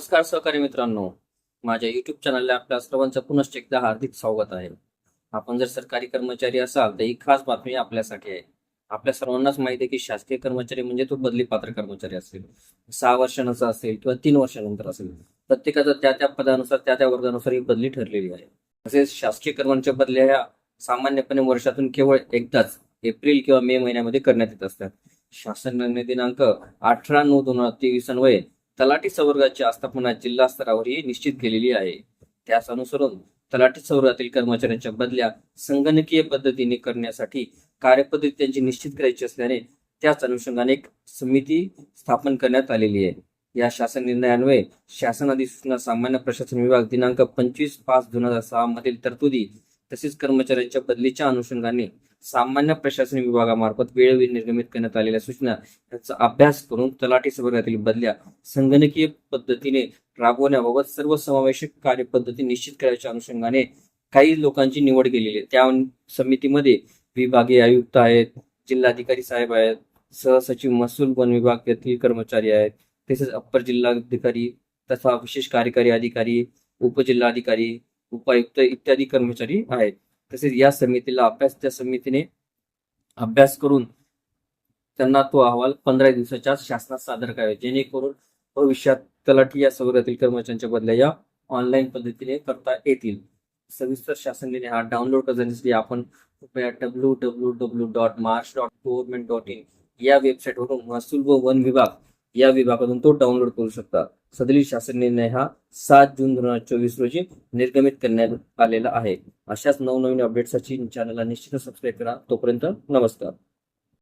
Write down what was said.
नमस्कार सहकारी मित्रांनो, माझ्या युट्यूब चॅनलला आपल्या सर्वांचं पुनश्च एकदा हार्दिक स्वागत आहे. आपण जर सरकारी कर्मचारी असाल तर ही खास बातमी आपल्यासाठी आहे. आपल्या सर्वांनाच माहिती आहे की शासकीय कर्मचारी म्हणजे तो बदली पात्र कर्मचारी असेल, 6 वर्षांचा असेल किंवा 3 वर्षानंतर असेल. प्रत्येकाचा त्या त्या पदानुसार त्या त्या वर्गानुसार ही बदली ठरलेली आहे. तसेच शासकीय कर्मचाऱ्यांच्या बदल्या ह्या सामान्यपणे वर्षातून केवळ एकदाच एप्रिल किंवा मे महिन्यामध्ये करण्यात येत असतात. शासन निर्णय दिनांक 18/9/2023 अन्वये तलाठी संवर्गाची आस्थापना जिल्हा स्तरावरही निश्चित केलेली आहे. त्यास अनुसरून तलाठी संवर्गातील कर्मचाऱ्यांच्या बदल्या संगणकीय पद्धतीने करण्यासाठी कार्यपद्धती त्यांची निश्चित करायची असल्याने त्याच अनुषंगाने एक समिती स्थापन करण्यात आलेली आहे. या शासन निर्णयान्वये शासन अधिसूचना सामान्य प्रशासन विभाग दिनांक 25/5/2006 मधील तरतुदी तसेच कर्मचाऱ्यांच्या बदलीच्या अनुषंगाने सामान्य प्रशासन विभागामार्फत वेळोवेळी निर्गमित करण्यात आलेल्या सूचना याचा अभ्यास करून तलाठी संवर्गातील बदल्या संगणकीय पद्धतीने राबवण्याबाबत सर्वसमावेशक कार्यपद्धती निश्चित करायच्या अनुषंगाने काही लोकांची निवड केलेली आहे. त्या समितीमध्ये विभागीय आयुक्त आहेत, जिल्हाधिकारी साहेब आहेत, सहसचिव महसूल वन विभाग येथील कर्मचारी आहेत, तसेच अप्पर जिल्हाधिकारी तथा विशेष कार्यकारी अधिकारी, उपजिल्हाधिकारी, उपायुक्त इत्यादी कर्मचारी आहेत. तसेच या समितीला त्या समितीने अभ्यास करून त्यांना तो अहवाल 15 दिवसाच्या शासनात सादर करावे, जेणेकरून भविष्यात तलाठी या संवर्गातील कर्मचाऱ्यांच्या बदल्या या ऑनलाईन पद्धतीने करता येतील. सविस्तर शासन निर्णय हा डाउनलोड करण्यासाठी आपण कृपया www.march.government.in या वेबसाईटवरून महसूल व वन विभाग या विभागातून तो डाउनलोड करू शकता. सदरील शासन निर्णय हा 7 जून 2024 रोजी निर्गमित करण्यात आलेला आहे. अशाच नवनवीन अपडेट्ससाठी चॅनलला निश्चितच सबस्क्राईब करा. तोपर्यंत नमस्कार.